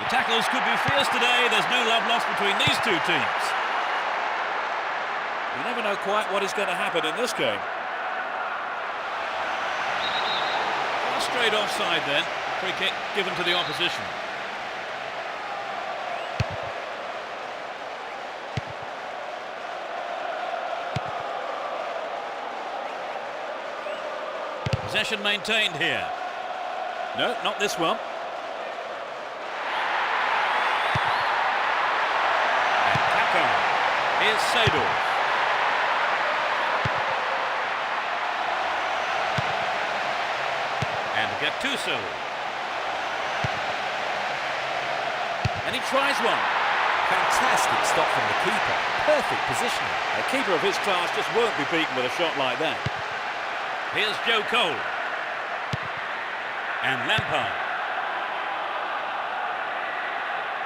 The tackles could be fierce today. There's no love lost between these two teams. You never know quite what is going to happen in this game. A straight offside then. Free kick given to the opposition. Possession maintained here. No, not this one. Here's Sejam. And Gattuso. And he tries one. Fantastic stop from the keeper. Perfect positioning. A keeper of his class just won't be beaten with a shot like that. Here's Joe Cole. And Lampard.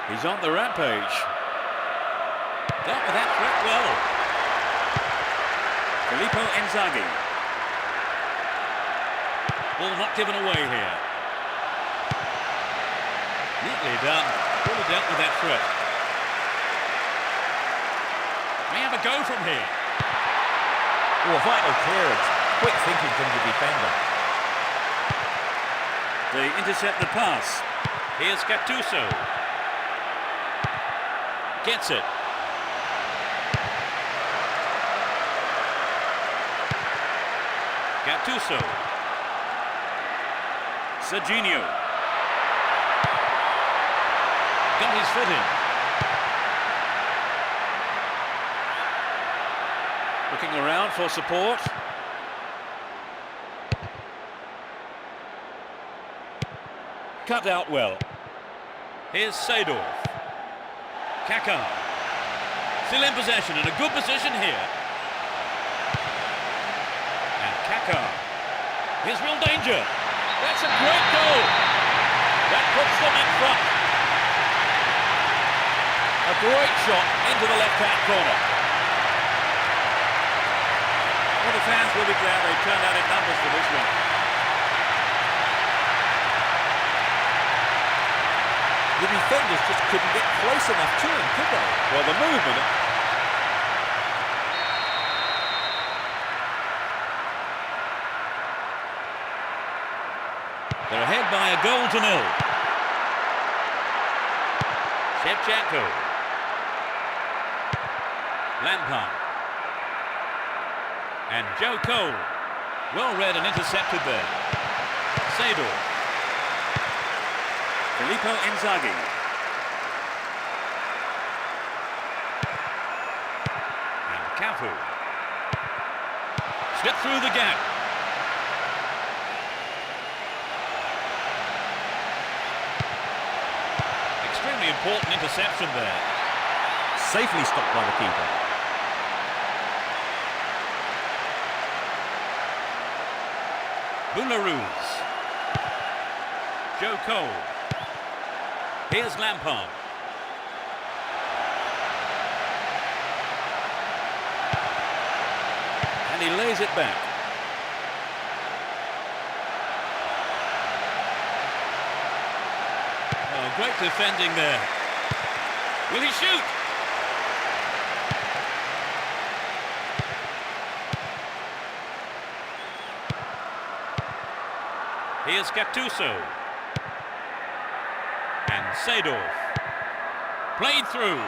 He's on the rampage. Dealt with that threat well. Filippo Inzaghi. Ball not given away here. Neatly done. Really dealt with that threat. May have a go from here. Oh, a vital clearance. Quick thinking from the defender. They intercept the pass. Here's Gattuso. Gets it. Gattuso. Serginho. Got his foot in. Looking around for support. Cut out well. Here's Sejam. Kaká. Still in possession, in a good position here. Kaká. Here's real danger. That's a great goal. That puts them in front. A great shot into the left-hand corner. Well, the fans will be glad they turned out in numbers for this one. The defenders just couldn't get close enough to him, could they? Well, the movement... They're ahead by a goal to nil. Shevchenko. Lampard. And Joe Cole. Well read and intercepted there. Seedorf. Filippo Inzaghi. And Cafu. Slip through the gap. Extremely important interception there. Safely stopped by the keeper. Boularus. Joe Cole. Here's Lampard. And he lays it back. Oh, great defending there. Will he shoot? Here's Gattuso. And Seedorf. Played through.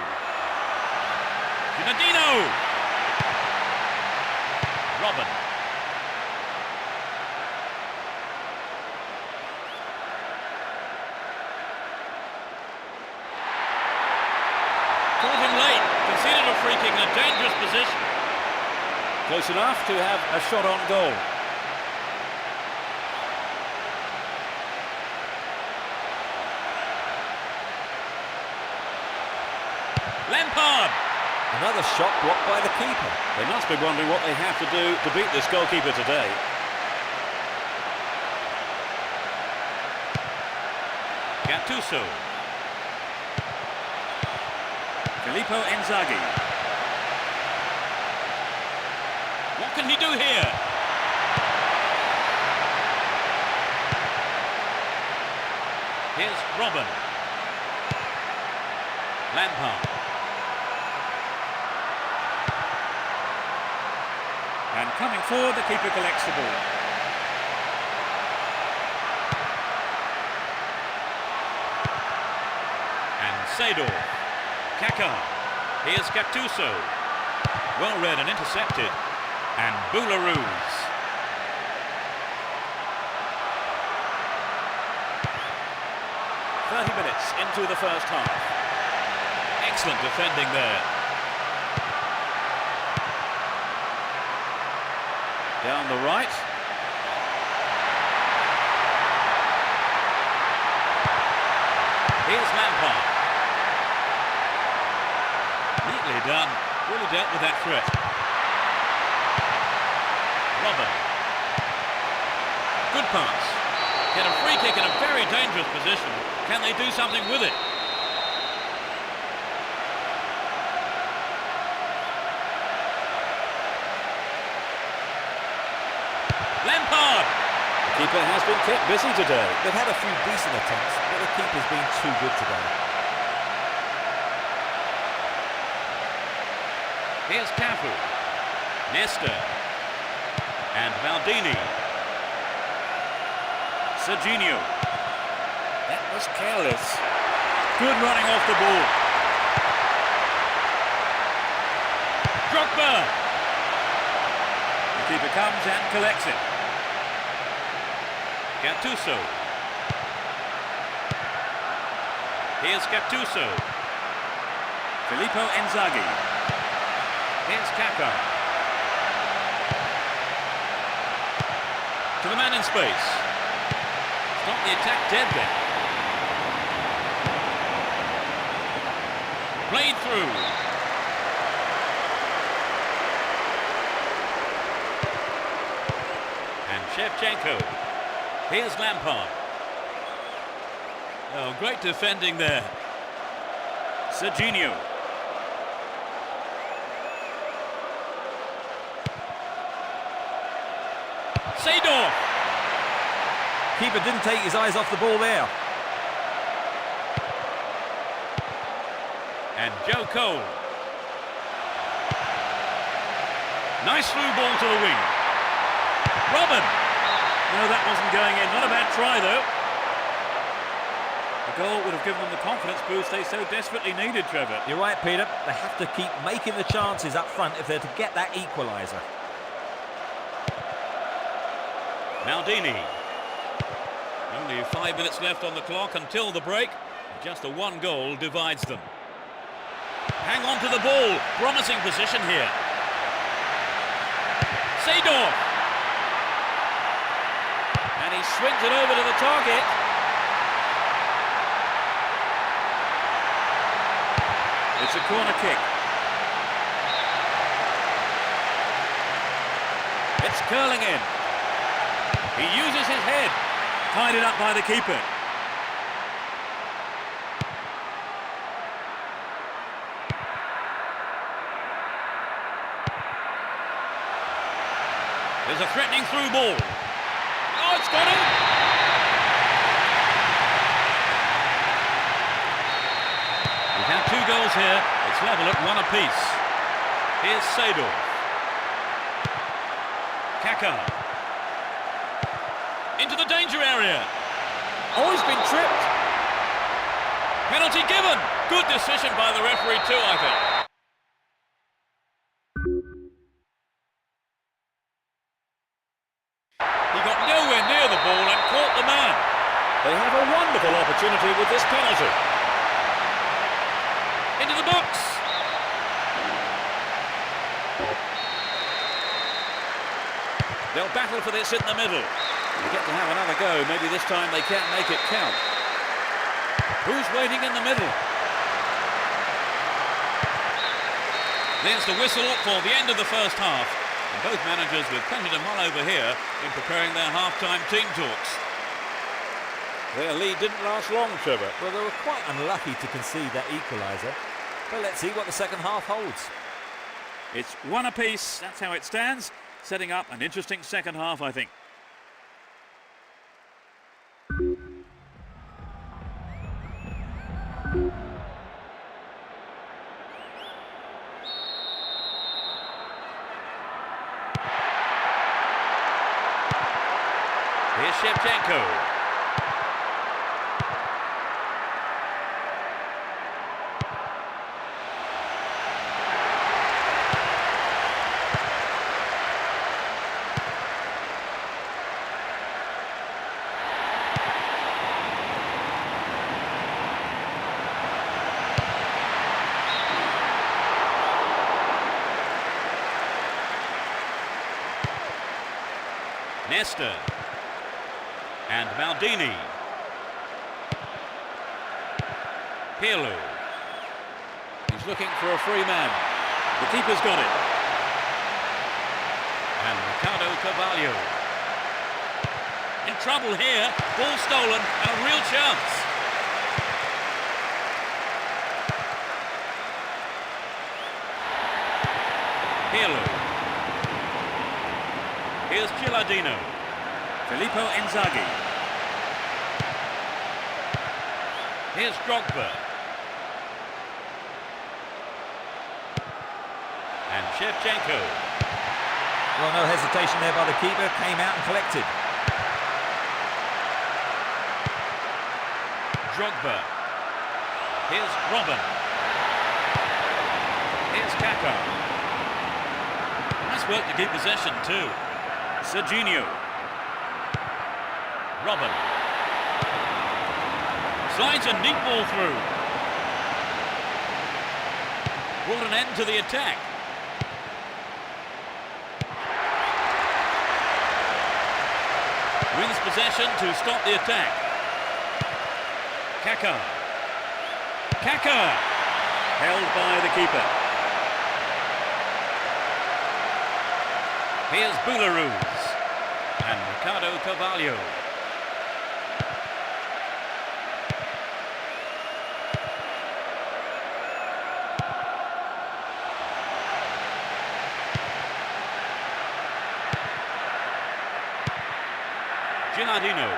Ginaldino. Robin. Caught him late. Conceded a free kick in a dangerous position. Close enough to have a shot on goal. Lampard! Another shot blocked by the keeper. They must be wondering what they have to do to beat this goalkeeper today. Gattuso. Filippo Inzaghi. What can he do here? Here's Robin. Lampard. And coming forward, the keeper collects the ball. And Seedorf. Kaká. Here's Gattuso. Well read and intercepted. And Boularus. "30 minutes into the first half. Excellent defending there. Down the right. Here's Lampard. Neatly done. Really dealt with that threat. Robin. Good pass. Get a free kick in a very dangerous position. Can they do something with it? Lampard! The keeper has been kept busy today. They've had a few decent attempts, but the keeper's been too good today. Here's Cafu. Nesta. And Maldini. Serginho. That was careless. Good running off the ball. Drogba. The keeper comes and collects it. Gattuso. Here's Gattuso. Filippo Inzaghi. Here's Kaká. To the man in space. Stop the attack dead then. Played through. And Shevchenko. Here's Lampard. Oh, great defending there. Serginho. Seedorf. Keeper didn't take his eyes off the ball there. And Joe Cole. Nice through ball to the wing. Robin. No, that wasn't going in. Not a bad try, though. The goal would have given them the confidence boost they so desperately needed, Trevor. You're right, Peter. They have to keep making the chances up front if they're to get that equaliser. Maldini. Only 5 minutes left on the clock until the break. Just a one goal divides them. Hang on to the ball. Promising position here. Seedorf. And he swings it over to the target. It's a corner kick. It's curling in. He uses his head. Tied it up by the keeper. There's a threatening through ball. Oh, it's got him! We've had 2 goals here. It's level at 1 apiece. Here's Seedorf. Kaká. Into the danger area. Oh, he's been tripped. Penalty given. Good decision by the referee too, I think. He got nowhere near the ball and caught the man. They have a wonderful opportunity with this penalty. Into the box. They'll battle for this in the middle. They get to have another go. Maybe this time they can't make it count. Who's waiting in the middle? There's the whistle for the end of the first half. And both managers with plenty to mull over here in preparing their half-time team talks. Their lead didn't last long, Trevor. Well, they were quite unlucky to concede that equaliser. But let's see what the second half holds. It's 1 apiece. That's how it stands. Setting up an interesting second half, I think. Here's Shevchenko. Nesta. And Maldini. Pirlo. He's looking for a free man. The keeper's got it. And Ricardo Carvalho. In trouble here. Ball stolen and a real chance. Pirlo. Here's Gilardino. Filippo Inzaghi. Here's Drogba. And Shevchenko. Well, no hesitation there by the keeper. Came out and collected. Drogba. Here's Robin. Here's Kaká. Nice work to keep possession too. Serginho. Robin. Slides a neat ball through. Brought an end to the attack. Wins possession to stop the attack. Kaká. Kaká. Held by the keeper. Here's Boularus. And Ricardo Carvalho. Gilardino.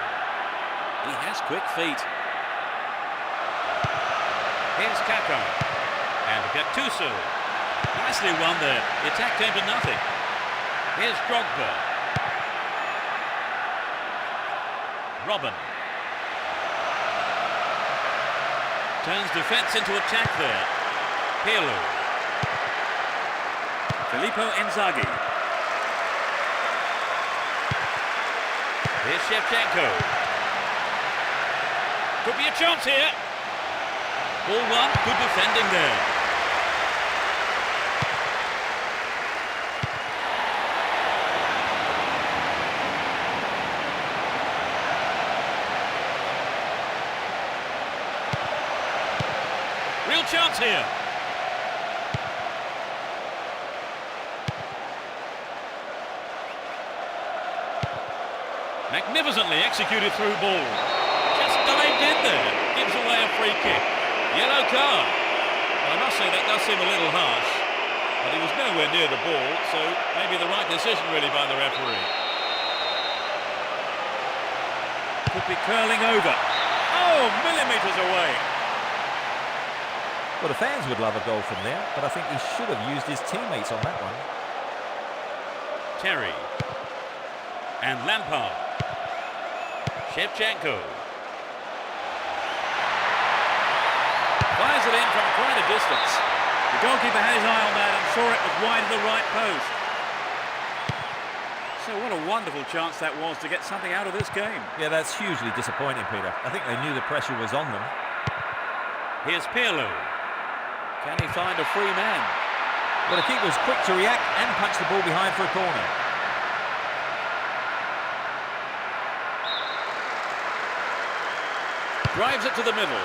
He has quick feet. Here's Kaká. And Gattuso. Nicely won there. The attack came to nothing. Here's Drogba. Robin. Turns defence into attack there. Pirlo. Filippo Inzaghi. Here's Shevchenko. Could be a chance here. Ball one, good defending there. Real chance here. Magnificently executed through ball. Just dived in there. Gives away a free kick. Yellow card. Well, I must say that does seem a little harsh. But he was nowhere near the ball, so maybe the right decision really by the referee. Could be curling over. Oh, millimetres away. Well, the fans would love a goal from there, but I think he should have used his teammates on that one. Terry. And Lampard. Shevchenko. Fires it in from quite a distance. The goalkeeper had his eye on that and saw it was wide of the right post. So what a wonderful chance that was to get something out of this game. Yeah, that's hugely disappointing, Peter. I think they knew the pressure was on them. Here's Pirlo. Can he find a free man? Well, the keeper was quick to react and punch the ball behind for a corner. Drives it to the middle.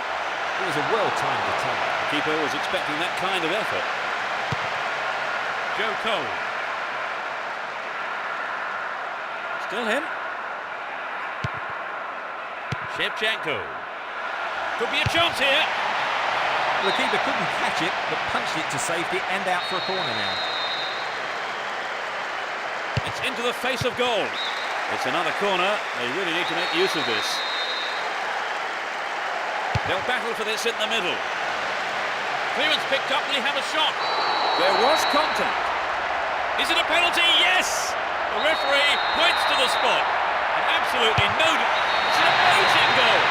It was a well-timed attack. The keeper was expecting that kind of effort. Joe Cole. Still him. Shevchenko. Could be a chance here. Well, the keeper couldn't catch it, but punched it to safety and out for a corner now. It's into the face of goal. It's another corner. They really need to make use of this. They'll battle for this in the middle. Clearance picked up. Will he have a shot? There was contact. Is it a penalty? Yes! The referee points to the spot. And absolutely no... It's an amazing goal.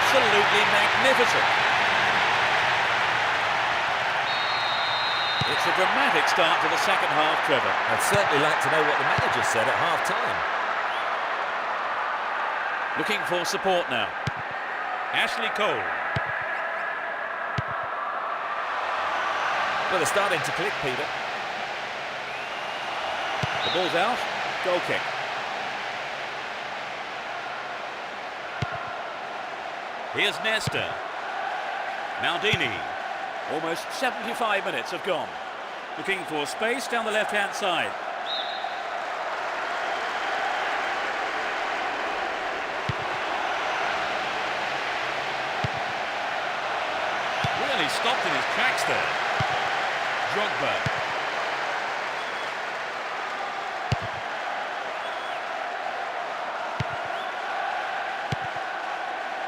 Absolutely magnificent. It's a dramatic start to the second half, Trevor. I'd certainly like to know what the manager said at half-time. Looking for support now. Ashley Cole. Well, they're starting to click, Peter. The ball's out. Goal kick. Here's Nesta. Maldini. Almost 75 minutes have gone. Looking for space down the left-hand side. Really stopped in his tracks there. Drogba.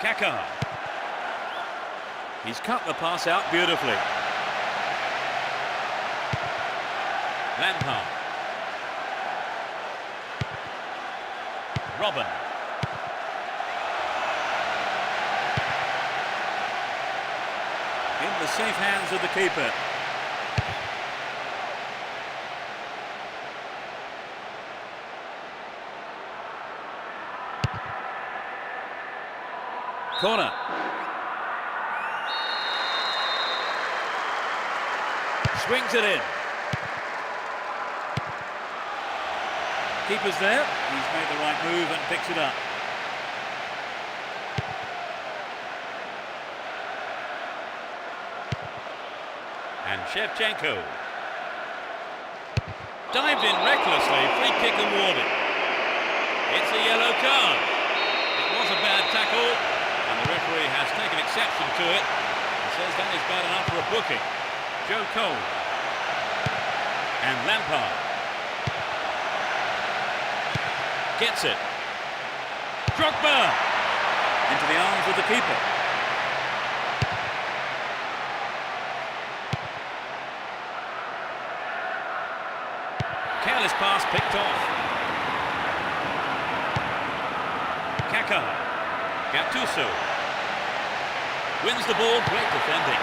Kaká. He's cut the pass out beautifully. Lampard. Robin. In the safe hands of the keeper. Corner. Swings it in. Keeper's there. He's made the right move and picks it up. And Shevchenko. Dived in recklessly, free kick awarded. It's a yellow card. It was a bad tackle, and the referee has taken exception to it and says that is bad enough for a booking. Joe Cole. And Lampard. Gets it. Drogba! Into the arms of the keeper. Careless pass picked off. Kaka. Gattuso. Wins the ball, great defending.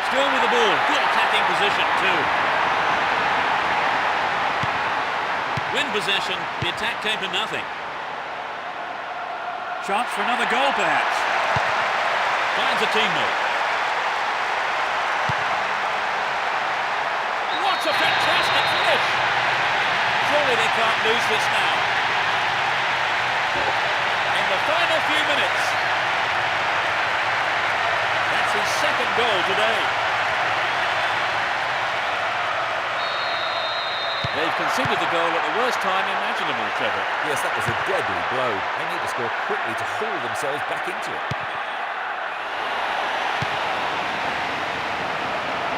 Still with the ball, good attacking position too. Win possession, the attack came to nothing. Chance for another goal perhaps. Finds a teammate. What a fantastic finish! Surely they can't lose this now. In the final few minutes. That's his second goal today. They've conceded the goal at the worst time imaginable, Trevor. Yes, that was a deadly blow. They need to score quickly to haul themselves back into it.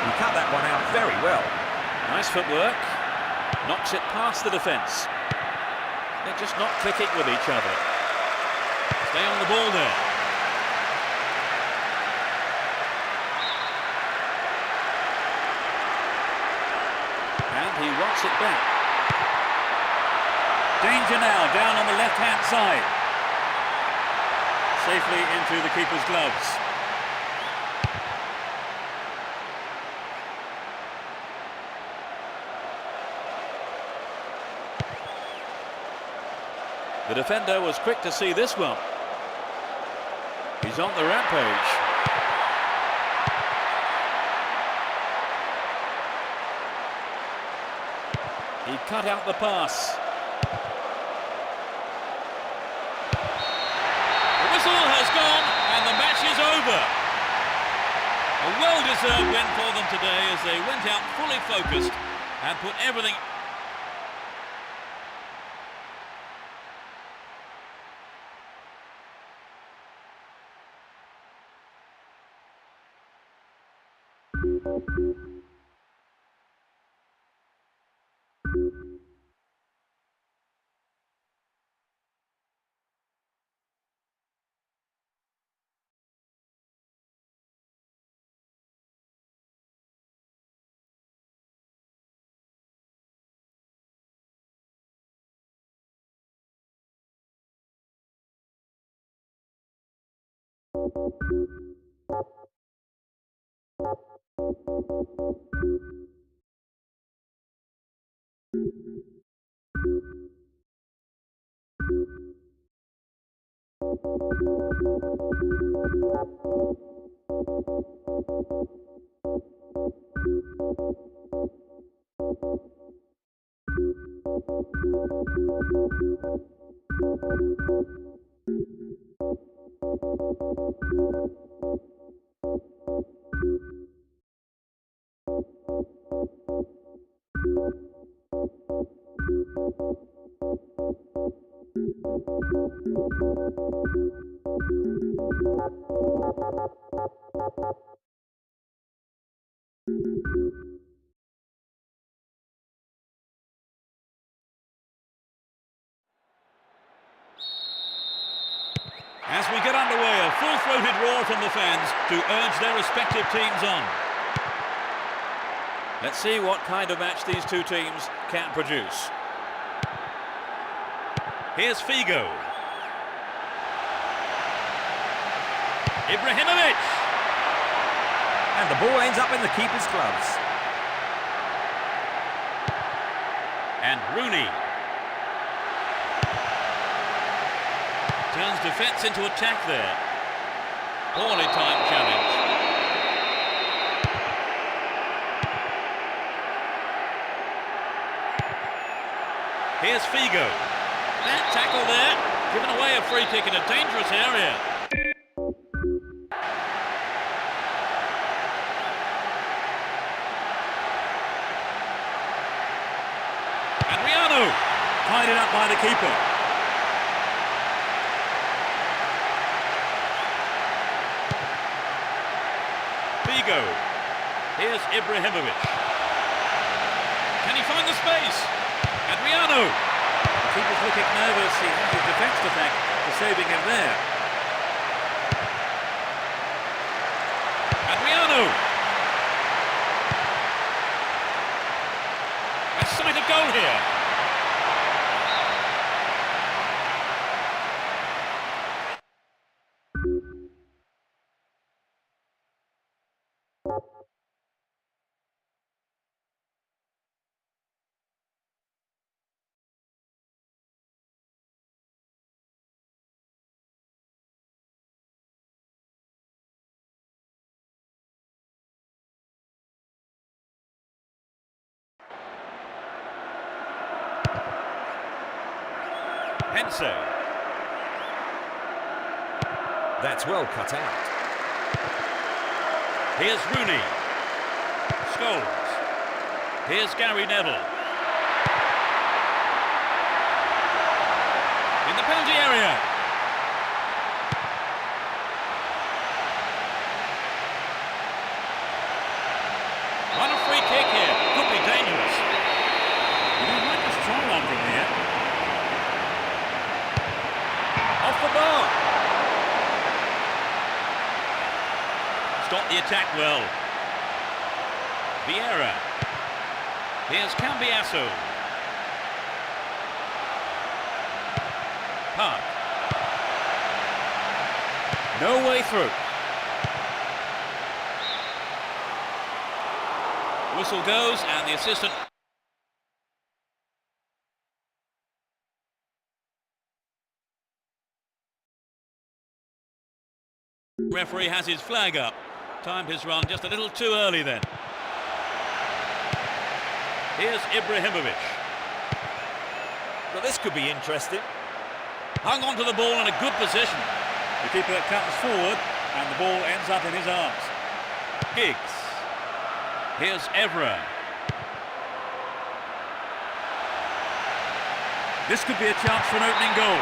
He cut that one out very well. Nice footwork. Knocks it past the defence. They're just not clicking with each other. Stay on the ball there. And he wants it back. Danger now, down on the left-hand side. Safely into the keeper's gloves. The defender was quick to see this one. He's on the rampage. He cut out the pass. The whistle has gone and the match is over. A well-deserved win for them today as they went out fully focused and put everything... As we get underway, a full-throated roar from the fans to urge their respective teams on. Let's see what kind of match these two teams can produce. Here's Figo. Ibrahimovic. And the ball ends up in the keeper's gloves. And Rooney. Turns defence into attack there. Poorly timed challenge. Here's Figo. That tackle there, giving away a free kick in a dangerous area. Adriano! Tied it up by the keeper. Figo. Here's Ibrahimovic. Can he find the space? Adriano! The keeper's looking nervous. He has his defence to thank for saving him there. Adriano! A sight of goal here. Hense. That's well cut out. Here's Rooney. Scholes. Here's Gary Neville. In the penalty area. Run a free kick here. Could be dangerous. You might just try one from here. Off the bar. Stop the attack well. Vieira. Here's Cambiasso. Park. No way through. Whistle goes and the assistant... Referee has his flag up. Timed his run just a little too early then. Here's Ibrahimovic. Well, this could be interesting. Hung onto the ball in a good position. The keeper comes forward and the ball ends up in his arms. Giggs. Here's Evra. This could be a chance for an opening goal.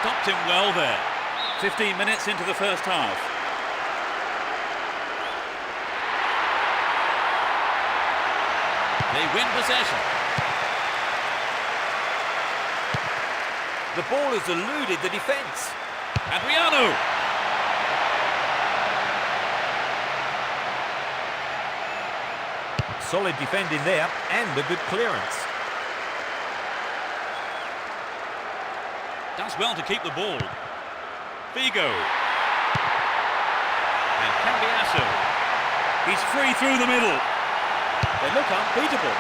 Stopped him well there. 15 minutes into the first half. They win possession. The ball has eluded the defence. Adriano! Solid defending there and a good clearance. Does well to keep the ball. Figo. And Cambiasso. He's free through the middle. They look unbeatable.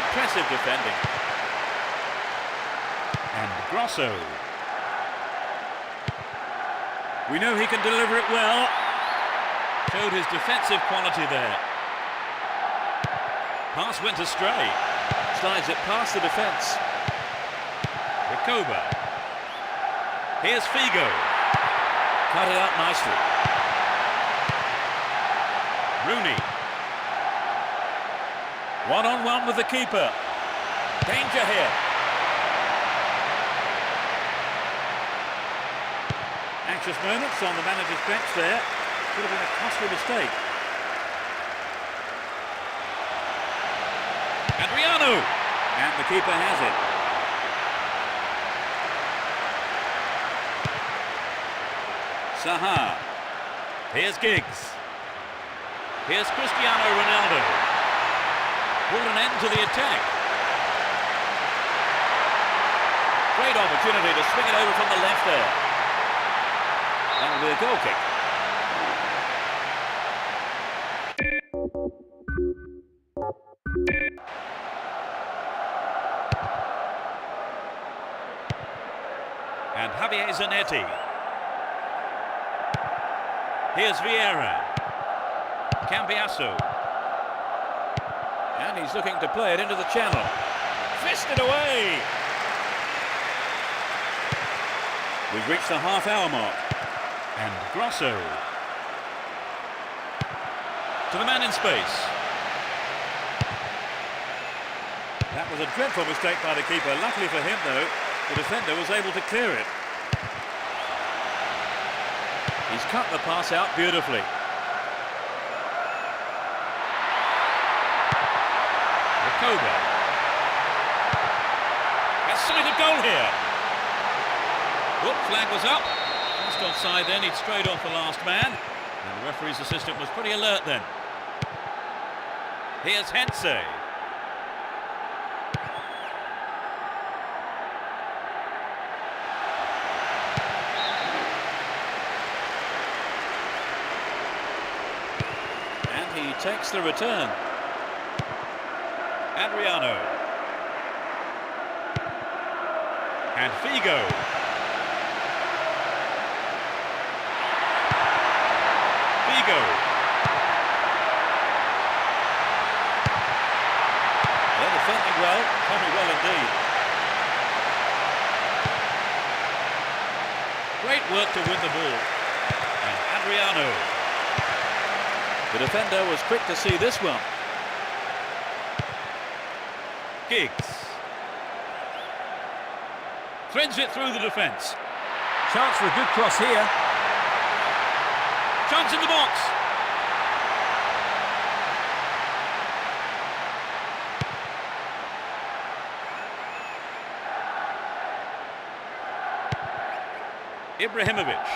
Impressive defending. And Grosso. We know he can deliver it well. Showed his defensive quality there. Pass went astray. Slides it past the defence. Recoba. Here's Figo. Cut it out nicely. Rooney. One-on-one with the keeper. Danger here. Anxious moments on the manager's bench there. Could have been a costly mistake. Adriano! And the keeper has it. Saha. Here's Giggs. Here's Cristiano Ronaldo. Pulled an end to the attack. Great opportunity to swing it over from the left there. That'll be a goal kick. And Javier Zanetti. Here's Vieira. Cambiasso. And he's looking to play it into the channel. Fisted away. We've reached the half-hour mark. And Grosso. To the man in space. That was a dreadful mistake by the keeper. Luckily for him, though, the defender was able to clear it. He's cut the pass out beautifully. Rakoba. Has sight of goal here. Whoop, flag was up. Just offside then, he'd strayed off the last man. And the referee's assistant was pretty alert then. Here's Hensey. And he takes the return. Adriano. And Figo. Figo. They're defending well, very well indeed. Great work to win the ball. And Adriano. The defender was quick to see this one. Giggs. Threads it through the defence. Chance for a good cross here. Chance in the box. Ibrahimovic.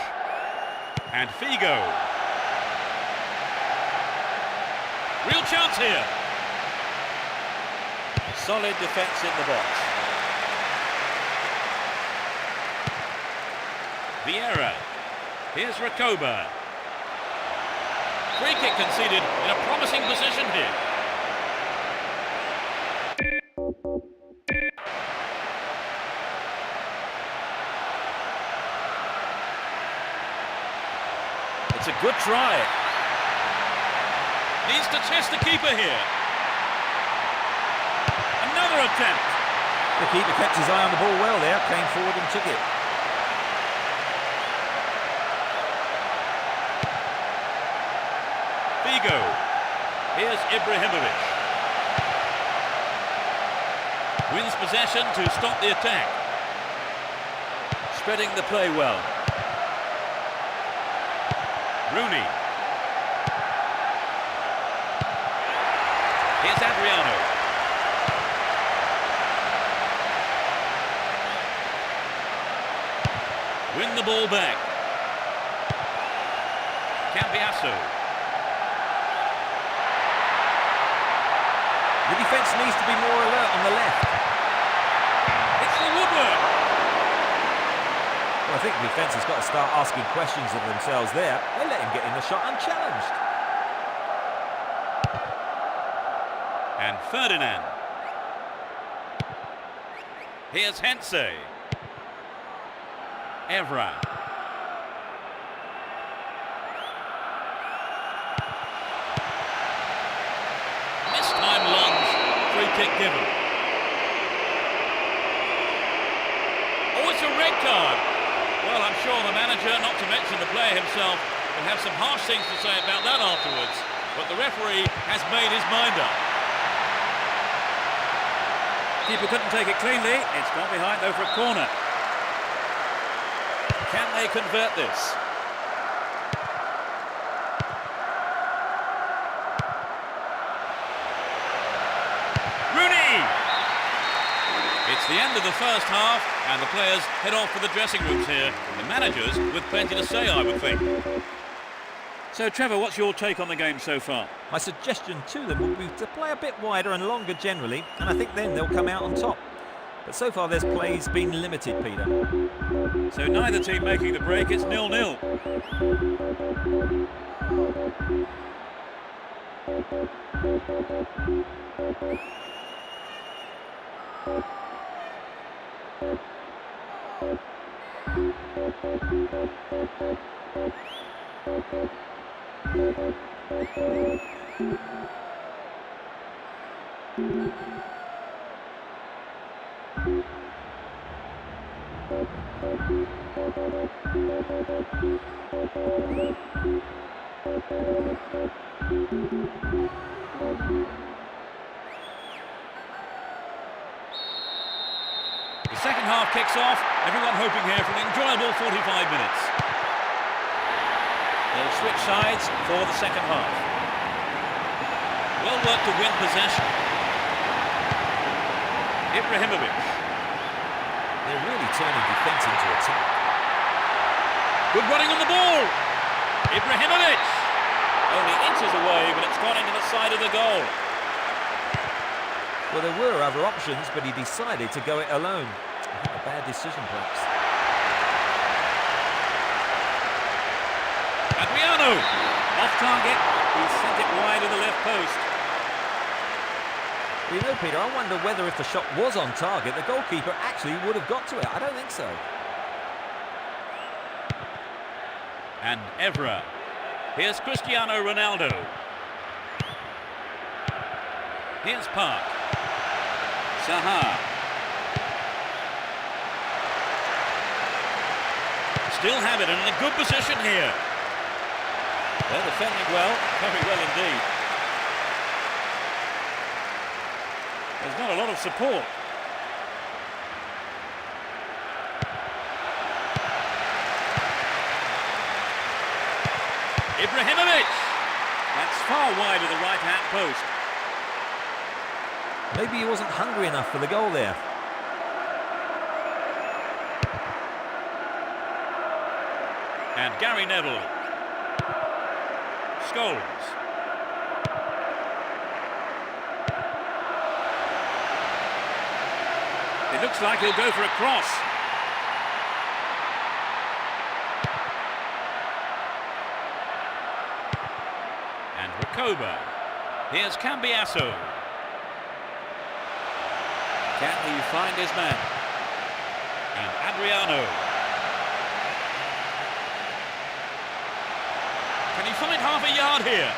And Figo. Real chance here. Solid defence in the box. Vieira. Here's Rakoba. Free kick conceded in a promising position here. It's a good try. Needs to test the keeper here. Another attempt. The keeper kept his eye on the ball well there, came forward and took it. Figo. Here's Ibrahimovic. Wins possession to stop the attack. Spreading the play well. Rooney. Here's Adriano. Win the ball back. Cambiasso. The defence needs to be more alert on the left. It's the woodwork. Well, I think the defence has got to start asking questions of themselves there. They let him get in the shot unchallenged. And Ferdinand. Here's Hensey. Evra. Missed time lunge. Free kick given. Oh, it's a red card. Well, I'm sure the manager, not to mention the player himself, will have some harsh things to say about that afterwards. But the referee has made his mind up. Keeper couldn't take it cleanly. It's gone behind though for a corner. Can they convert this? Rooney! It's the end of the first half and the players head off for the dressing rooms here. The managers with plenty to say, I would think. So, Trevor, what's your take on the game so far? My suggestion to them would be to play a bit wider and longer generally, and I think then they'll come out on top. But so far their play's been limited, Peter. So neither team making the break, it's 0-0. The second half kicks off. Everyone hoping here for an enjoyable 45 minutes. They'll switch sides for the second half. Well worked to win possession. Ibrahimovic. They're really turning defence into attack. Good running on the ball. Ibrahimovic. Only inches away, but it's gone into the side of the goal. Well, there were other options, but he decided to go it alone. I think a bad decision, perhaps. Adriano. Off target. He sent it wide of the left post. Well, you know, Peter, I wonder whether if the shot was on target, the goalkeeper actually would have got to it. I don't think so. And Evra. Here's Cristiano Ronaldo. Here's Park. Saha. Still have it and in a good position here. They're defending well, very well indeed. There's not a lot of support. Ibrahimovic! That's far wide of the right-hand post. Maybe he wasn't hungry enough for the goal there. And Gary Neville. Scholes. It looks like he'll go for a cross. And Recoba. Here's Cambiasso. Can he find his man? And Adriano. Can he find half a yard here?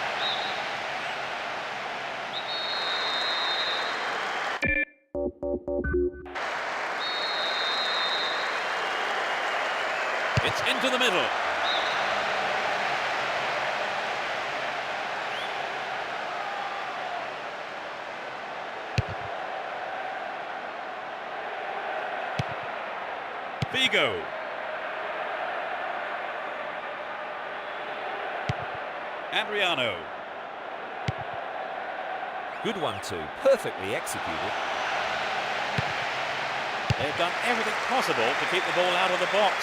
It's into the middle. Vigo. Adriano. Good one too, perfectly executed. They've done everything possible to keep the ball out of the box.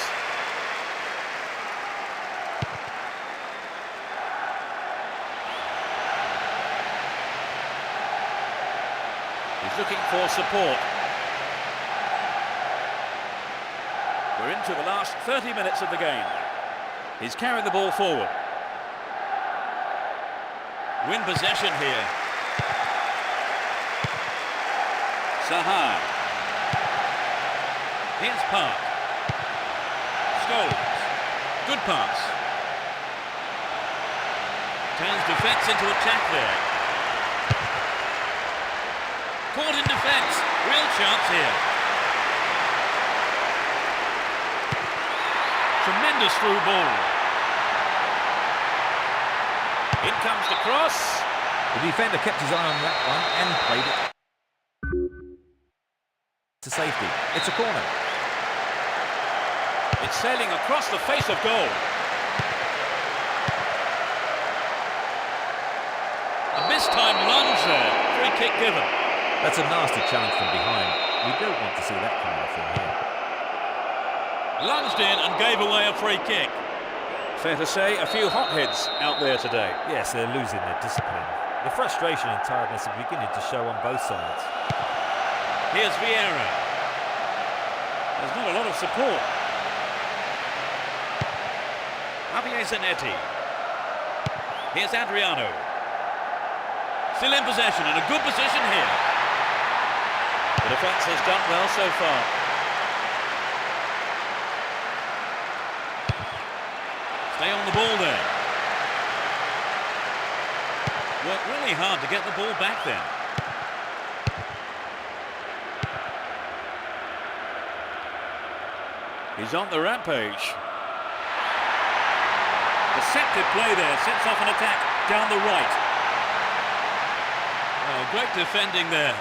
He's looking for support. We're into the last 30 minutes of the game. He's carried the ball forward. Win possession here. Saha. Here's Park. Scholes. Good pass. Turns defence into attack there. Caught in defence. Real chance here. Tremendous through ball. In comes the cross. The defender kept his eye on that one and played it to safety. It's a corner. It's sailing across the face of goal. A mistimed lunge there. Free kick given. That's a nasty challenge from behind. We don't want to see that kind of thing here. Lunged in and gave away a free kick. Fair to say, a few hotheads out there today. Yes, they're losing their discipline. The frustration and tiredness are beginning to show on both sides. Here's Vieira. There's not a lot of support. Javier Zanetti. Here's Adriano. Still in possession, in a good position here. The defence has done well so far. Stay on the ball there. Worked really hard to get the ball back then. He's on the rampage. Deceptive play there, sets off an attack down the right. Oh, great defending there.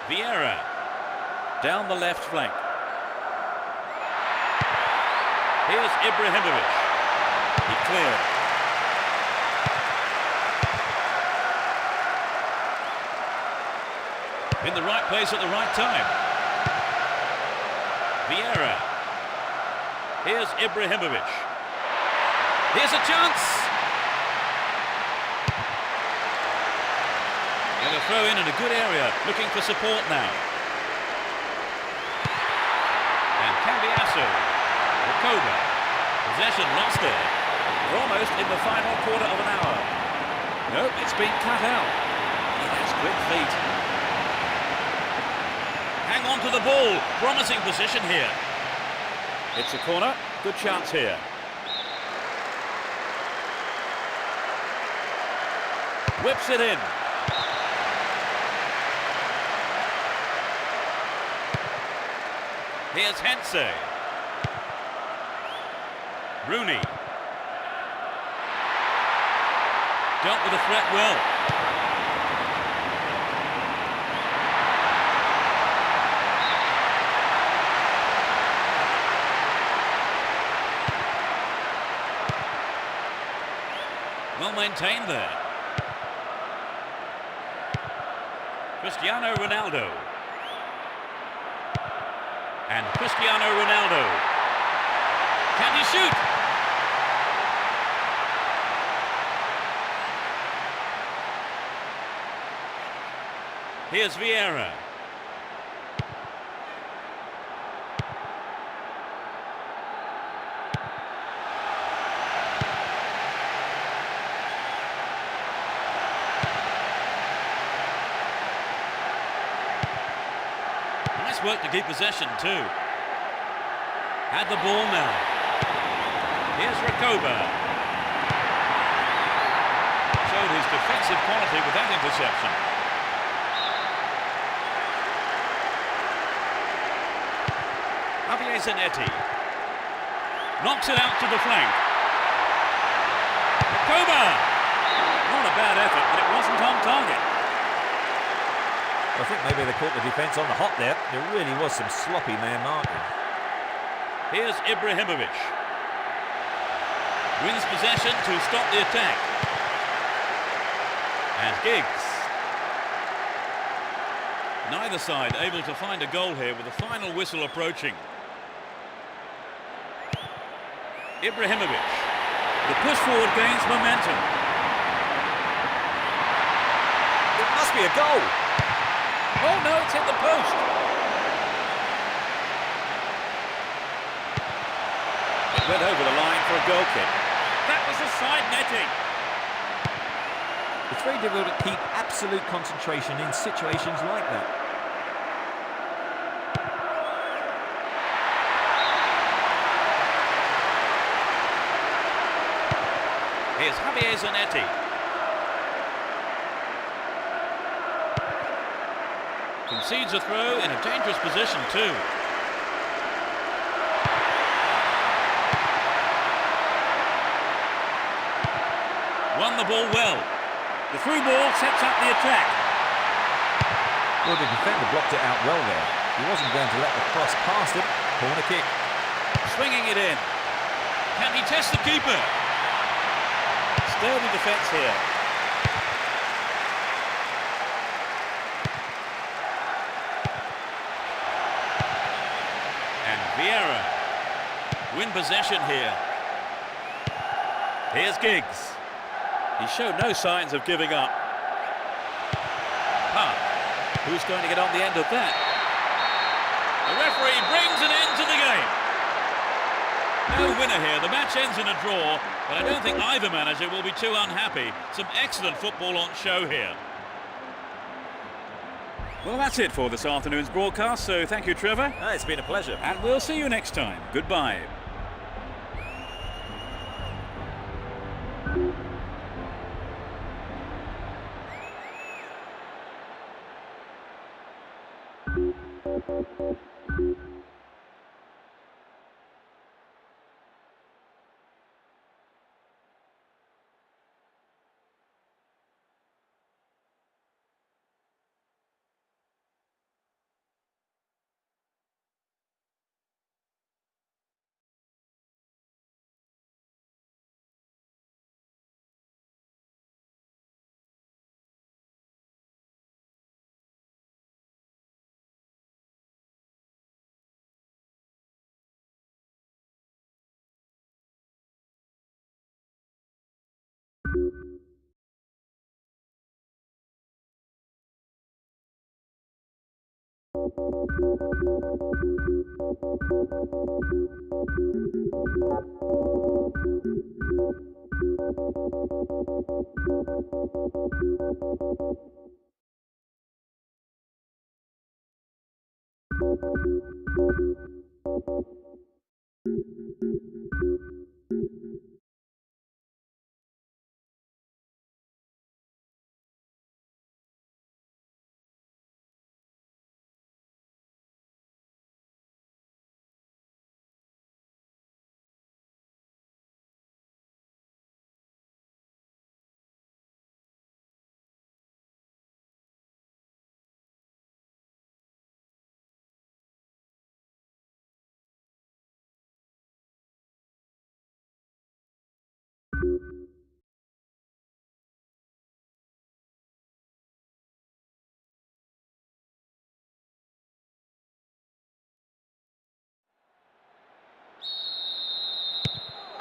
Vieira down the left flank. Here's Ibrahimovic. He cleared. In the right place at the right time. Vieira. Here's Ibrahimovic. Here's a chance. And a throw in a good area, looking for support now. And Cambiasso. Recoba. Possession lost there. We're almost in the final quarter of an hour. Nope, it's been cut out. He has quick feet. Hang on to the ball. Promising position here. It's a corner. Good chance here. Whips it in. Here's Hense. Rooney. Dealt with the threat well. Well maintained there. Cristiano Ronaldo. And Cristiano Ronaldo. Can he shoot? Here's Vieira. Nice work to keep possession too. Had the ball now. Here's Recoba. Showed his defensive quality with that interception. Javier Zanetti. Knocks it out to the flank. Recoba! Not a bad effort, but it wasn't on target. I think maybe they caught the defence on the hop there. There really was some sloppy man marking. Here's Ibrahimovic. Wins possession to stop the attack. And Giggs. Neither side able to find a goal here with the final whistle approaching. Ibrahimovic. The push forward gains momentum. It must be a goal. Oh no, it's hit the post. It went over the line for a goal kick. That was a side netting. It's very difficult to keep absolute concentration in situations like that. Here's Javier Zanetti. Concedes a throw in a dangerous position too. Won the ball well. The through ball sets up the attack. Well, the defender blocked it out well there. He wasn't going to let the cross past him. Corner kick. Swinging it in. Can he test the keeper? Sturdy defence here. And Vieira win possession here. Here's Giggs. He showed no signs of giving up. Who's going to get on the end of that? The referee brings an end to the game. No winner here. The match ends in a draw, but I don't think either manager will be too unhappy. Some excellent football on show here. Well, that's it for this afternoon's broadcast, so thank you, Trevor. It's been a pleasure. And we'll see you next time. Goodbye. Thank you.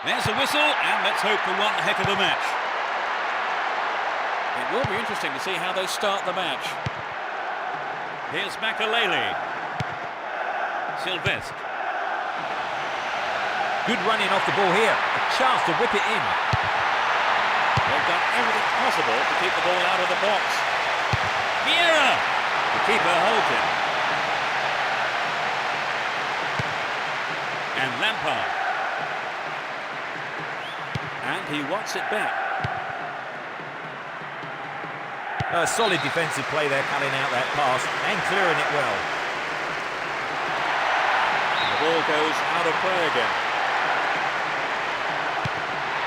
There's a whistle, and let's hope for one heck of a match. It will be interesting to see how they start the match. Here's Makalele. Sylvestre. Good running off the ball here. A chance to whip it in. They've done everything possible to keep the ball out of the box. Vieira! The keeper holds it. And Lampard. And he wants it back. A solid defensive play there, cutting out that pass and clearing it well. And the ball goes out of play again.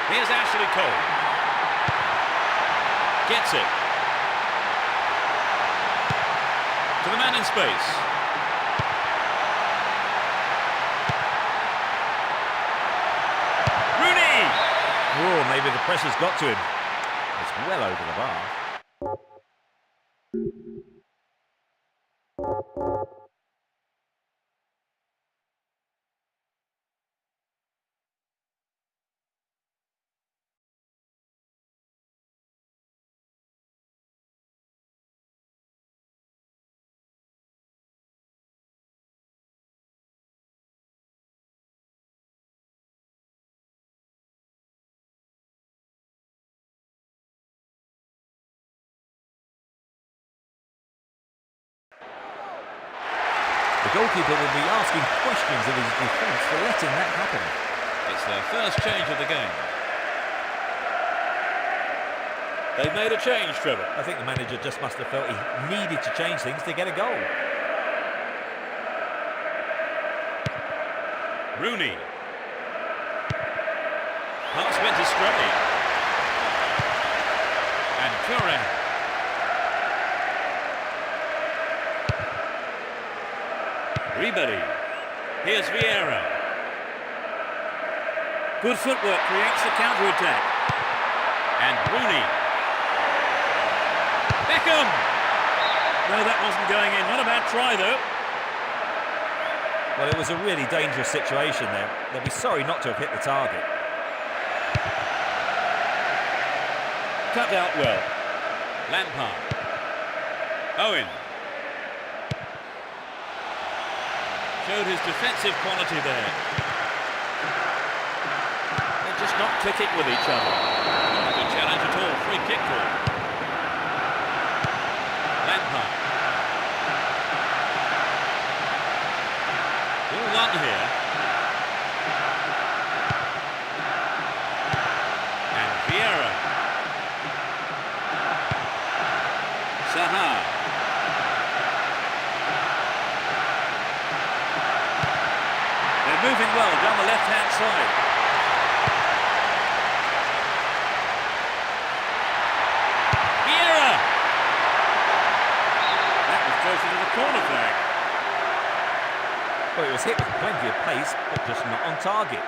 Here's Ashley Cole. Gets it. To the man in space. Rooney! Oh, maybe the pressure's got to him. It's well over the bar. The goalkeeper will be asking questions of his defence for letting that happen. It's their first change of the game. They've made a change, Trevor. I think the manager just must have felt he needed to change things to get a goal. Rooney. Pass went astray. And Thuram. Ribery. Here's Vieira. Good footwork creates the counter-attack. And Rooney. Beckham! No, that wasn't going in. Not a bad try, though. Well, it was a really dangerous situation there. They'll be sorry not to have hit the target. Cut out well. Lampard. Owen. Showed his defensive quality there. They're just not clicking with each other. Not a good challenge at all. Free kick for him. Lampard. All one here. And Vieira. moving well down the left-hand side. Vieira! That was closer to the corner flag. Well, it was hit with plenty of pace, but just not on target.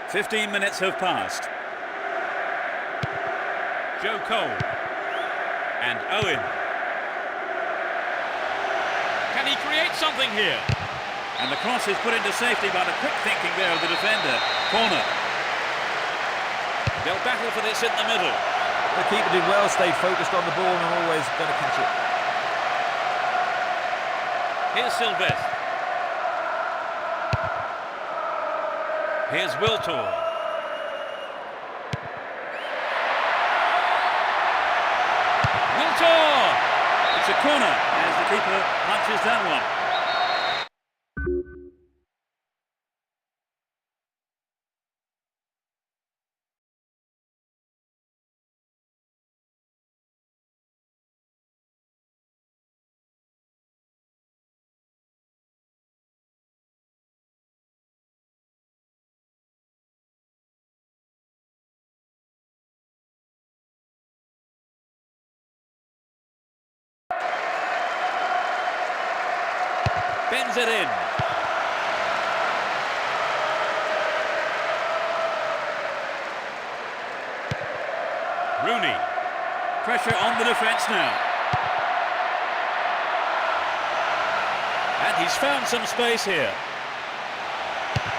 15 minutes have passed. Joe Cole. And Owen. Can he create something here? And the cross is put into safety by the quick thinking there of the defender. Corner. They'll battle for this in the middle. The keeper did well, stayed focused on the ball and always going to catch it. Here's Sylvestre. Here's Wiltor. Wiltor! It's a corner as the keeper punches that one. Bends it in. Rooney. Pressure on the defence now. And he's found some space here.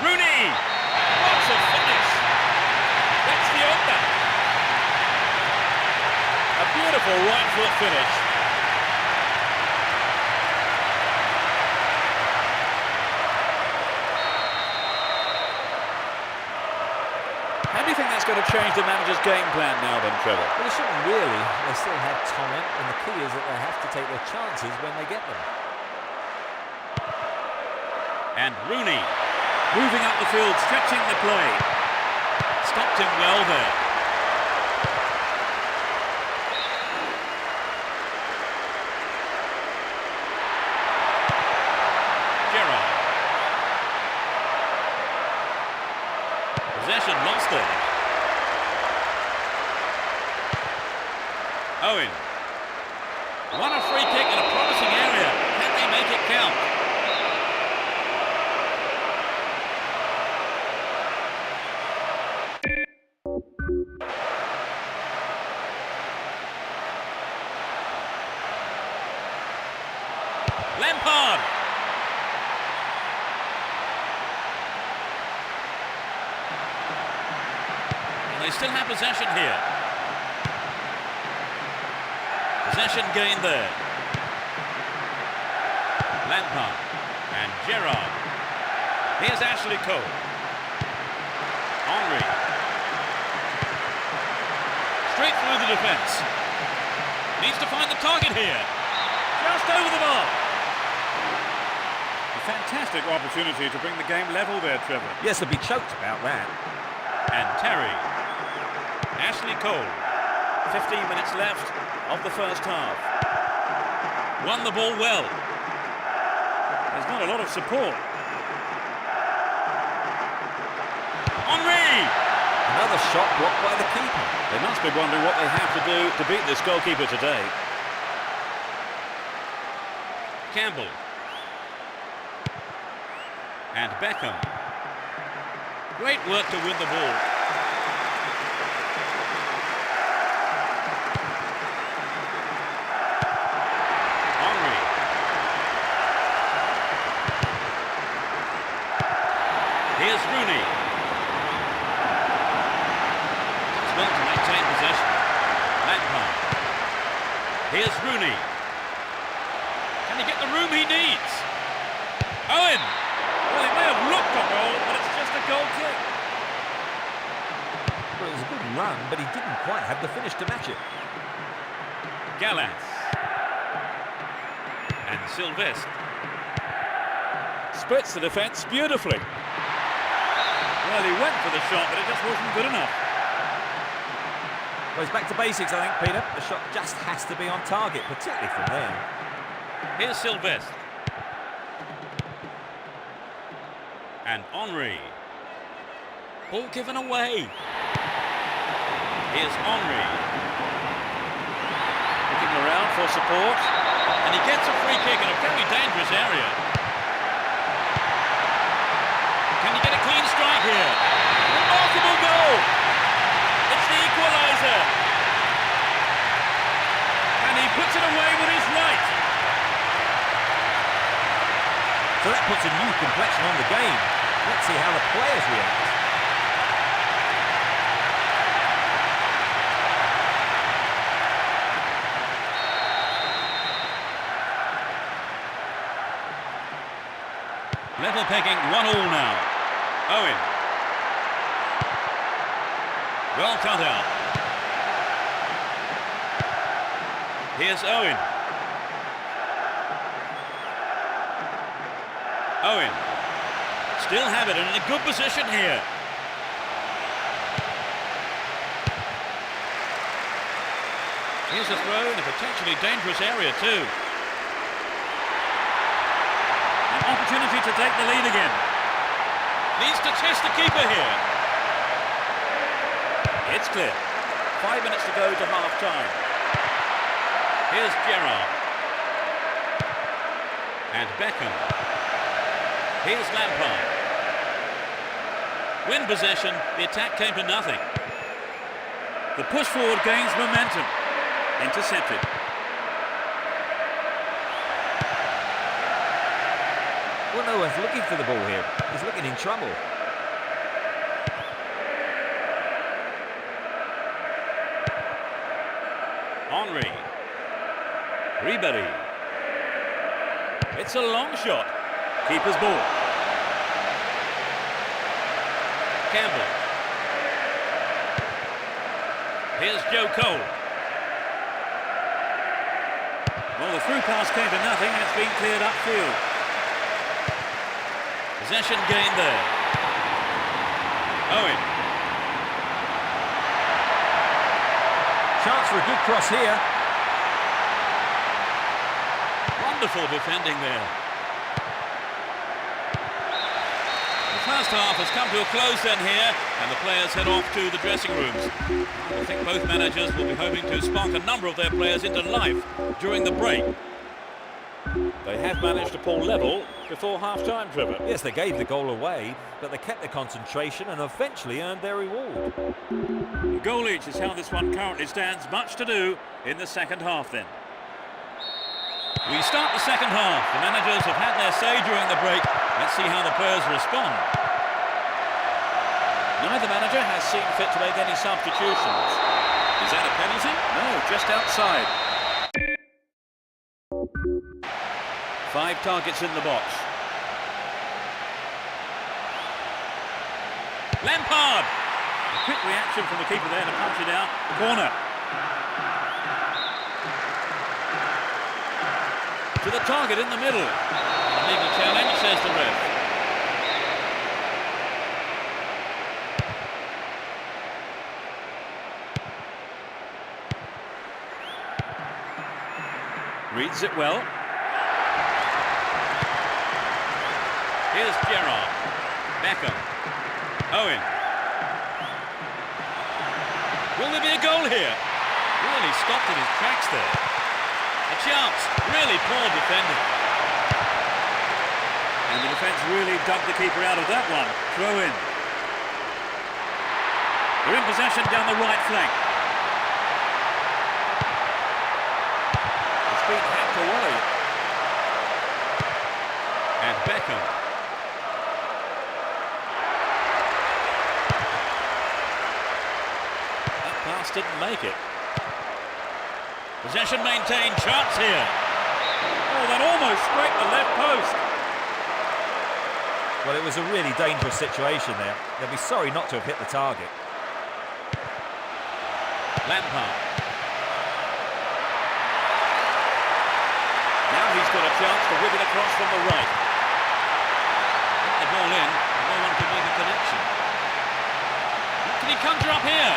Rooney! What's a finish! That's the under. A beautiful right foot finish. How do you think that's going to change the manager's game plan now then, Trevor? Well, it shouldn't really. They still have time, and the key is that they have to take their chances when they get them. And Rooney, moving up the field, stretching the play. Stopped him well there. Gerrard. Possession lost there. Owen. Won a free kick in a promising area. Can they make it count? Lampard. And they still have possession here. Possession gained there. Lampard and Gerrard. Here's Ashley Cole. Henry. Straight through the defence. Needs to find the target here. Just over the bar. A fantastic opportunity to bring the game level there, Trevor. Yes, they'll be choked about that. And Terry. Ashley Cole. 15 minutes left of the first half. Won the ball well. There's not a lot of support. Henry! Another shot blocked by the keeper. They must be wondering what they have to do to beat this goalkeeper today. Campbell. And Beckham. Great work to win the ball. Henry. Here's Rooney. It's well to maintain possession. Lampard. Here's Rooney. Can he get the room he needs? Owen! Well, it may have looked a goal, but it's just a goal kick. Well, it was a good run, but he didn't quite have the finish to match it. Gallas. And Sylvestre. Splits the defence beautifully. Well, he went for the shot, but it just wasn't good enough. Well, it's back to basics, I think, Peter. The shot just has to be on target, particularly from there. Here's Sylvestre. And Henry. Ball given away. Here's Henry. Looking around for support. And he gets a free kick in a very dangerous area. Can he get a clean strike here? Remarkable goal! It's the equaliser. And he puts it away with his right. So that puts a new complexion on the game. Let's see how the players react. Level pegging 1-1 now. Owen. Well cut out. Here's Owen. Owen. Still have it and in a good position here. Here's a throw in a potentially dangerous area too. An opportunity to take the lead again. Needs to test the keeper here. It's clear. 5 minutes to go to half-time. Here's Gerrard. And Beckham. Here's Lampard. Win possession, the attack came to nothing. The push forward gains momentum. Intercepted. Well, no one's looking for the ball here. He's looking in trouble. Henry. Ribery. It's a long shot. Keeper's ball. Campbell. Here's Joe Cole. Well, the through pass came to nothing and it's been cleared upfield. Possession gained there. Owen. Chance for a good cross here. Wonderful defending there. The first half has come to a close then here, and the players head off to the dressing rooms. I think both managers will be hoping to spark a number of their players into life during the break. They have managed to pull level before half-time, Trevor. Yes, they gave the goal away, but they kept their concentration and eventually earned their reward. A goal each is how this one currently stands. Much to do in the second half then. We start the second half. The managers have had their say during the break. Let's see how the players respond. Neither manager has seen fit to make any substitutions. Is that a penalty? No, just outside. 5 targets in the box. Lampard! A quick reaction from the keeper there to punch it out. Corner. To the target in the middle. Legal challenge, says the ref. Reads it well. Here's Gerrard. Beckham. Owen. Will there be a goal here? Really stopped in his tracks there. A chance. Really poor defending. And the defence really dug the keeper out of that one. Throw in. They're in possession down the right flank. It's been hacked away. And Beckham. That pass didn't make it. Possession maintained, chance here. Oh, that almost scraped the left post. Well, it was a really dangerous situation there. They'll be sorry not to have hit the target. Lampard. Now he's got a chance to whip it across from the right. Put the ball in, no one could make a connection. What can he conjure up here?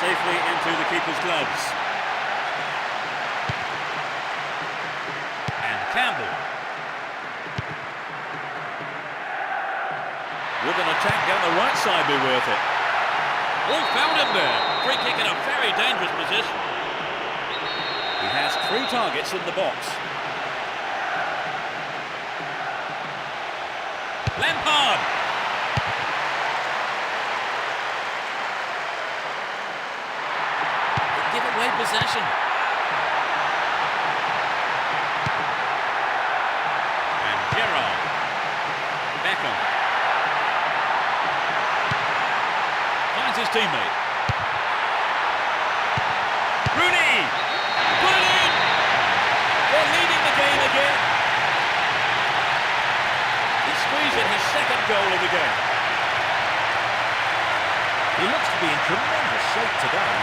Safely into the keeper's gloves. And Campbell. Would an attack down the right side be worth it? Oh, found him there. Free kick in a very dangerous position. He has 3 targets in the box. Lampard. They give away possession. And Gerrard. Beckham. Finds his teammate. Rooney. Put it in. They're leading the game again. He squeezed in his second goal of the game. He looks to be in tremendous shape today.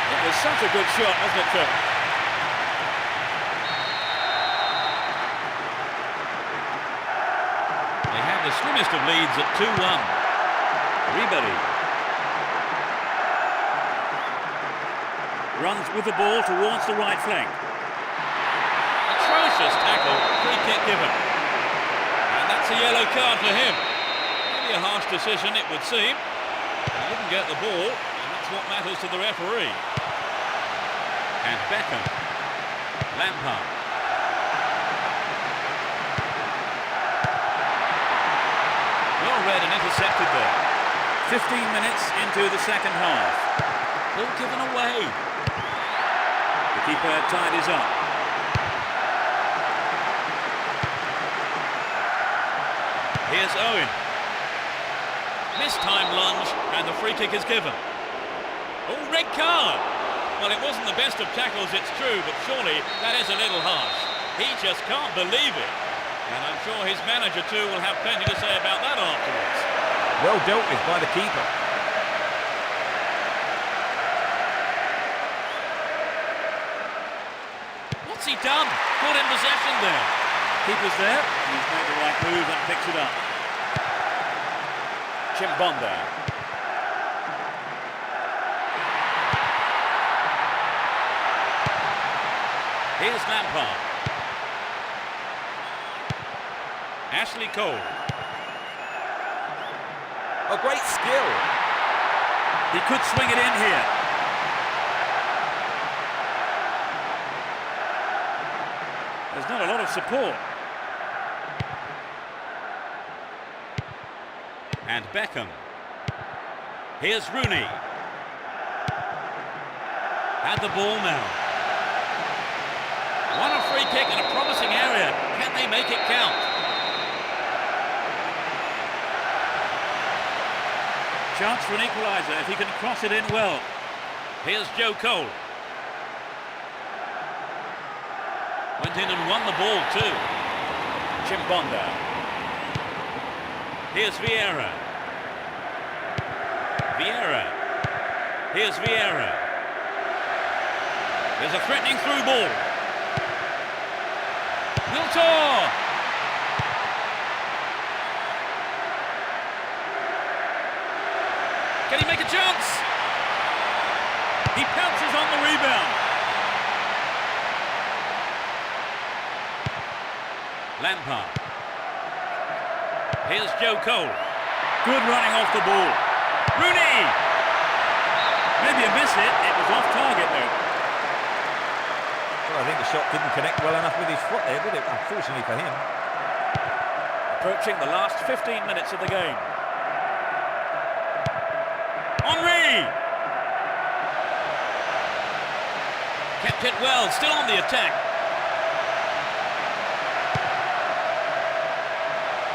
It was such a good shot, wasn't it, Trevor? They have the slimmest of leads at 2-1. Ribery runs with the ball towards the right flank. Atrocious tackle, free kick given. And that's a yellow card for him. Maybe a harsh decision, it would seem. He didn't get the ball, and that's what matters to the referee. And Beckham. Lampard. Well read and intercepted there. 15 minutes into the second half. Ball given away. The keeper tidies up. Here's Owen. Mistime lunge, and the free kick is given. Oh, red card! Well, it wasn't the best of tackles, it's true, but surely that is a little harsh. He just can't believe it. And I'm sure his manager too will have plenty to say about that afterwards. Well dealt with by the keeper. What's he done? Caught in possession there. Keeper's there. He's made the right move and picks it up. Chimbonda. Here's Lampard. Ashley Cole. A great skill. He could swing it in here. There's not a lot of support. And Beckham. Here's Rooney. Had the ball now. Won a free kick in a promising area. Can they make it count? Chance for an equaliser if he can cross it in well. Here's Joe Cole. Went in and won the ball too. Chimbonda. Here's Vieira. Vieira. Here's Vieira. There's a threatening through ball. Wiltor! Can he make a chance? He pounces on the rebound. Lampard. Here's Joe Cole. Good running off the ball. Rooney! Maybe a miss hit. It was off target though. Well, I think the shot didn't connect well enough with his foot there, did it? Unfortunately for him. Approaching the last 15 minutes of the game. Henry! Kept it well, still on the attack.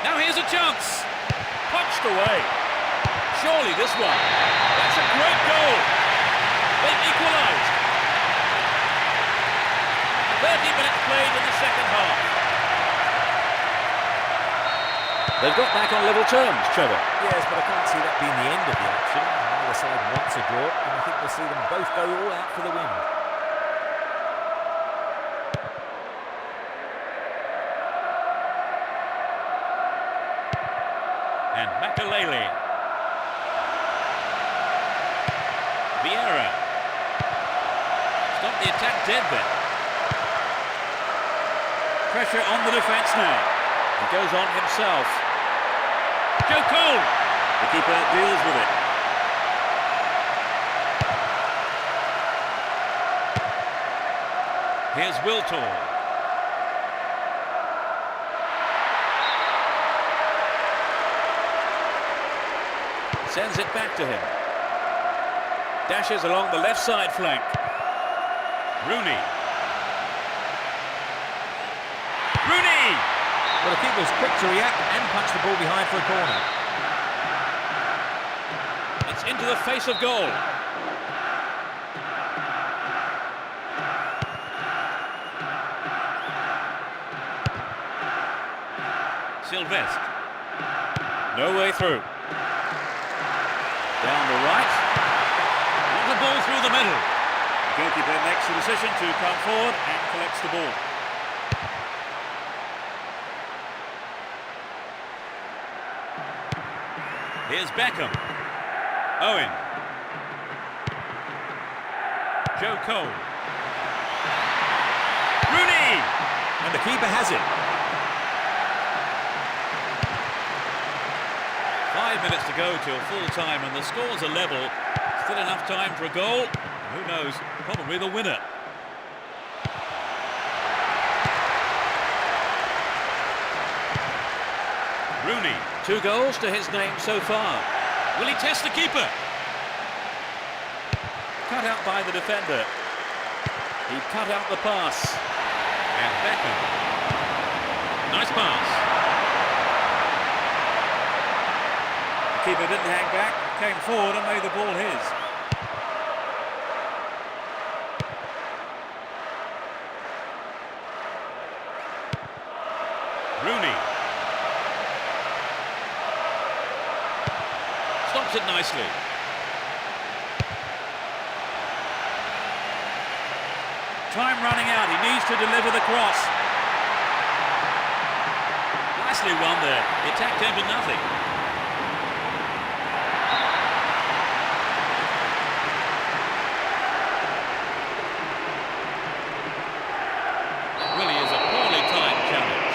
Now here's a chance. Punched away. Surely this one. That's a great goal. They've equalised. 30 minutes played in the second half. They've got back on level terms, Trevor. Yes, but I can't see that being the end of the action. Neither side wants a draw, and I think we'll see them both go all out for the win. And Makalele. Vieira. Stop the attack dead there. Pressure on the defence now. He goes on himself. Joe Cole! The keeper deals with it. Here's Wiltor. Sends it back to him. Dashes along the left side flank. Rooney. Rooney! Well, the keeper was quick to react and punch the ball behind for a corner. It's into the face of goal. Sylvestre. No way through. Down the right. Not a ball through the middle. The goalkeeper makes the decision to come forward and collects the ball. Here's Beckham. Owen. Joe Cole. Rooney! And the keeper has it. 5 minutes to go till full time and the scores are level. Still enough time for a goal. Who knows? Probably the winner. Rooney. 2 goals to his name so far. Will he test the keeper? Cut out by the defender. He cut out the pass. And Beckham. Nice pass. The keeper didn't hang back, came forward and made the ball his. Rooney. Stops it nicely. Time running out, he needs to deliver the cross. Nicely won there. The attack came to nothing. It really is a poorly timed challenge.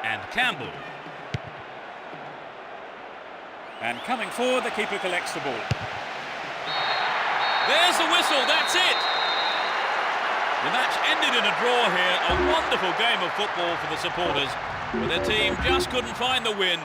And Campbell. And coming forward, the keeper collects the ball. There's the whistle, that's it! The match ended in a draw here. A wonderful game of football for the supporters, but their team just couldn't find the win.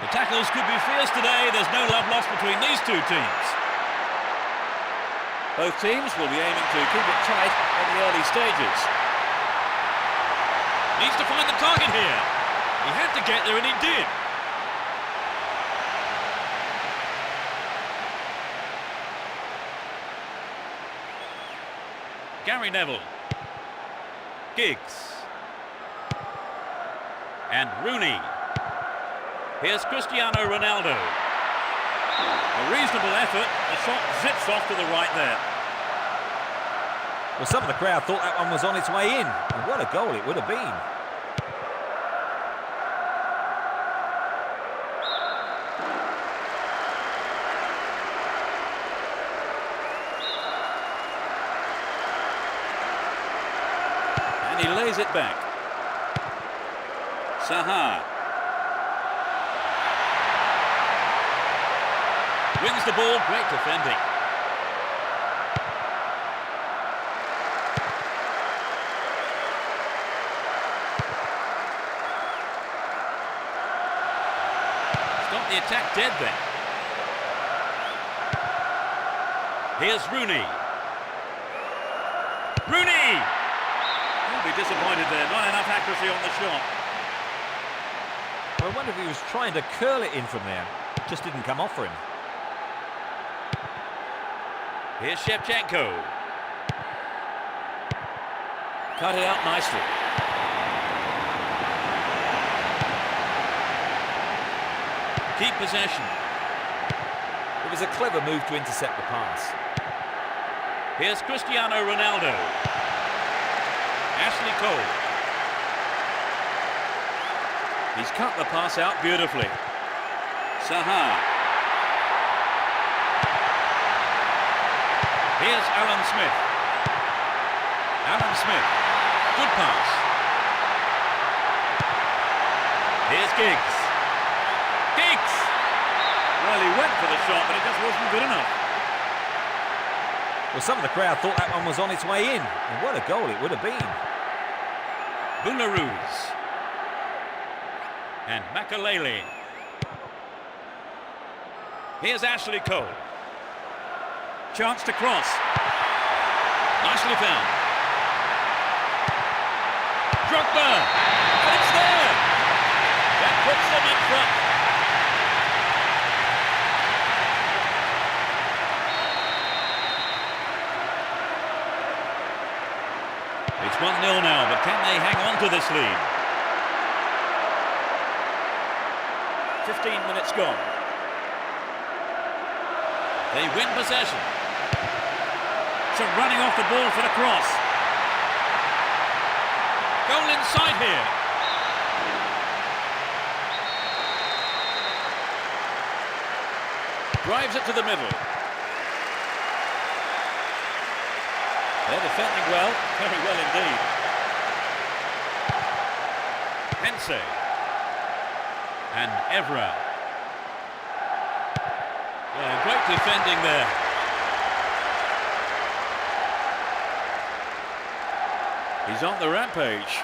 The tackles could be fierce today. There's no love lost between these two teams. Both teams will be aiming to keep it tight in the early stages. Needs to find the target here. He had to get there and he did. Gary Neville. Giggs. And Rooney. Here's Cristiano Ronaldo. A reasonable effort. The shot zips off to the right there. Well, some of the crowd thought that one was on its way in. And what a goal it would have been. And he lays it back. Saha. Wins the ball, great defending. Stop the attack dead then. Here's Rooney. Rooney! He'll be disappointed there, not enough accuracy on the shot. Well, I wonder if he was trying to curl it in from there. It just didn't come off for him. Here's Shevchenko. Cut it out nicely. Keep possession. It was a clever move to intercept the pass. Here's Cristiano Ronaldo. Ashley Cole. He's cut the pass out beautifully. Saha. Here's Alan Smith. Alan Smith. Good pass. Here's Giggs. Giggs! Well, he went for the shot, but it just wasn't good enough. Well, some of the crowd thought that one was on its way in. And what a goal it would have been. Boularus. And Makalele. Here's Ashley Cole. Chance to cross. Nicely found. Drogba. And it's there. That puts them in front. It's 1-0 now, but can they hang on to this lead? 15 minutes gone. They win possession. So running off the ball for the cross. Goal inside here. Drives it to the middle. They're defending well, very well indeed. Hense. And Evra. Yeah, great defending there. He's on the rampage.